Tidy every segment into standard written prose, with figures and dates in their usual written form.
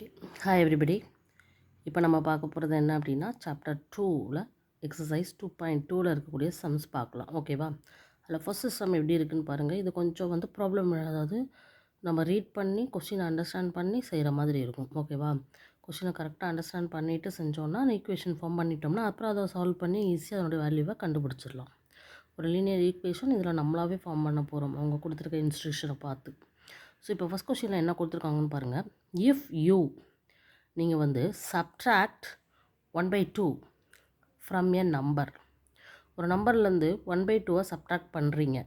Okay. Hi everybody. இப்போ நம்ம பார்க்க போகிறது என்ன அப்படின்னா, சாப்டர் 2ல் எக்ஸசைஸ் 2.2ல் இருக்கக்கூடிய சம்ஸ் பார்க்கலாம். ஓகேவா? அதில் ஃபஸ்ட்டு சம் எப்படி இருக்குன்னு பாருங்கள். இது கொஞ்சம் ப்ராப்ளம், அதாவது நம்ம ரீட் பண்ணி கொஸ்டினை அண்டர்ஸ்டாண்ட் பண்ணி செய்கிற மாதிரி இருக்கும். ஓகேவா? கொஸ்டினை கரெக்டாக அண்டர்ஸ்டாண்ட் பண்ணிவிட்டு செஞ்சோன்னா ஈக்குவேஷன் ஃபார்ம் பண்ணிட்டோம்னா அப்புறம் அதை சால்வ் பண்ணி ஈஸியாக அதனுடைய வேல்யூவை கண்டுபிடிச்சிடலாம். ஒரு லீனியர் ஈக்குவேஷன் இதில் நம்மளாவே ஃபார்ம் பண்ண போகிறோம், அவங்க கொடுத்துருக்க இன்ஸ்ட்ரக்ஷனை பார்த்து. ஸோ இப்போ ஃபஸ்ட் கொஸ்டினில் என்ன கொடுத்துருக்காங்கன்னு பாருங்கள். இஃப் யூ நீங்கள் சப்ட்ராக்ட் 1/2 ஃப்ரம் எ நம்பர், ஒரு நம்பர்லேருந்து 1/2 சப்ட்ராக்ட் பண்ணுறீங்க,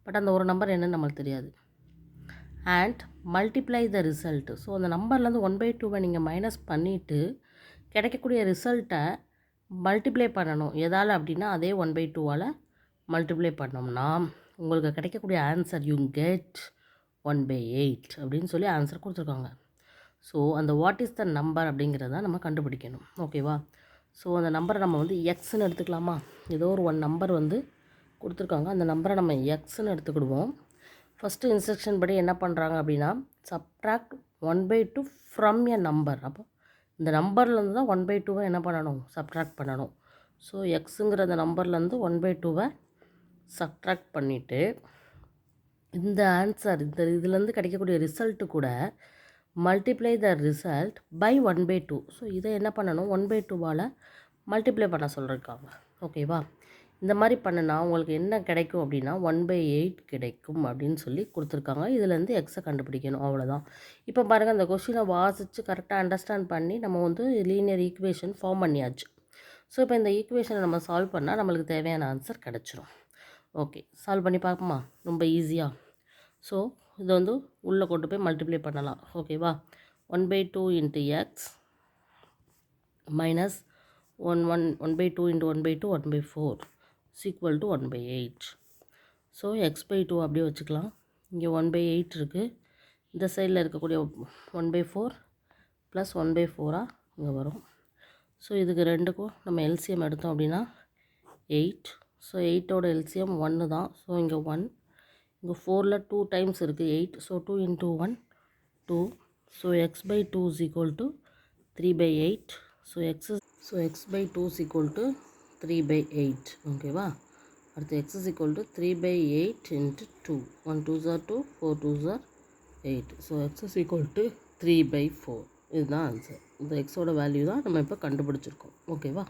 பட் அந்த ஒரு நம்பர் என்னன்னு நம்மளுக்கு தெரியாது. And multiply the result. So அந்த நம்பர்லேருந்து 1/2 நீங்கள் மைனஸ் பண்ணிவிட்டு கிடைக்கக்கூடிய ரிசல்ட்டை மல்டிப்ளை பண்ணணும். எதால் அப்படின்னா அதே 1/2 மல்டிப்ளை பண்ணோம்னா உங்களுக்கு கிடைக்கக்கூடிய ஆன்சர் யூ கெட் 1/8 அப்படின்னு சொல்லி ஆன்சர் கொடுத்துருக்காங்க. ஸோ அந்த வாட் இஸ் த நம்பர் அப்படிங்கிறத நம்ம கண்டுபிடிக்கணும். ஓகேவா? ஸோ அந்த நம்பரை நம்ம எக்ஸ்ன்னு எடுத்துக்கலாமா? ஏதோ ஒரு நம்பர் கொடுத்துருக்காங்க, அந்த நம்பரை நம்ம எக்ஸ்ன்னு எடுத்துக்கிடுவோம். ஃபஸ்ட்டு இன்ஸ்ட்ரக்ஷன் படி என்ன பண்ணுறாங்க அப்படின்னா, சப்ட்ராக்ட் 1/2 ஃப்ரம் எ நம்பர். அப்போ இந்த நம்பர்லேருந்து தான் 1/2 என்ன பண்ணணும், சப்ட்ராக்ட் பண்ணணும். ஸோ எக்ஸுங்கிற அந்த நம்பர்லேருந்து 1/2 சப்ட்ராக்ட் பண்ணிவிட்டு இந்த ஆன்சர், இந்த இதுலேருந்து கிடைக்கக்கூடிய ரிசல்ட்டு கூட multiply the result by 1/2. So இதை என்ன பண்ணணும், 1/2 மல்டிப்ளை பண்ண சொல்லியிருக்காங்க. ஓகேவா? இந்த மாதிரி பண்ணினா உங்களுக்கு என்ன கிடைக்கும் அப்படின்னா 1/8 கிடைக்கும் அப்படின்னு சொல்லி கொடுத்துருக்காங்க. இதுலேருந்து எக்ஸை கண்டுபிடிக்கணும், அவ்வளோதான். இப்போ பாருங்கள், அந்த கொஸ்டினை வாசித்து கரெக்டாக அண்டர்ஸ்டாண்ட் பண்ணி நம்ம லீனியர் ஈக்குவேஷன் ஃபார்ம் பண்ணியாச்சு. ஸோ இப்போ இந்த ஈக்குவேஷனை நம்ம சால்வ் பண்ணால் நம்மளுக்கு தேவையான ஆன்சர் கிடச்சிரும். ஓகே, சால்வ் பண்ணி பார்ப்போமா? ரொம்ப ஈஸியாக. ஸோ இதை உள்ளே கொண்டு போய் மல்டிப்ளை பண்ணலாம். ஓகேவா? 1/2 into X minus 1/2 into 1/2 1/4 equal to 1/8. So x/2 அப்படியே வச்சுக்கலாம். இங்கே 1/8 இருக்குது, இந்த சைடில் இருக்கக்கூடிய 1/4 ப்ளஸ் 1/4 இங்கே வரும். ஸோ இதுக்கு ரெண்டுக்கும் நம்ம எல்சிஎம் எடுத்தோம் அப்படின்னா 8. ஸோ 8ஓட எல்சிஎம் 1 தான். ஸோ இங்கே 1, இங்கே 4ல் 2 டைம்ஸ் இருக்குது 8. So 2 into 1 2. So x/2 is equal to 3/8. So x/2 is equal to 3/8. ஓகேவா? அடுத்து x is equal to 3/8 into 2. 1 2s are 2, 4 2s are 8. So x is equal to 3/4. இதுதான் answer. இந்த எக்ஸோட value தான் நம்ம இப்போ கண்டுபிடிச்சிருக்கோம். ஓகேவா?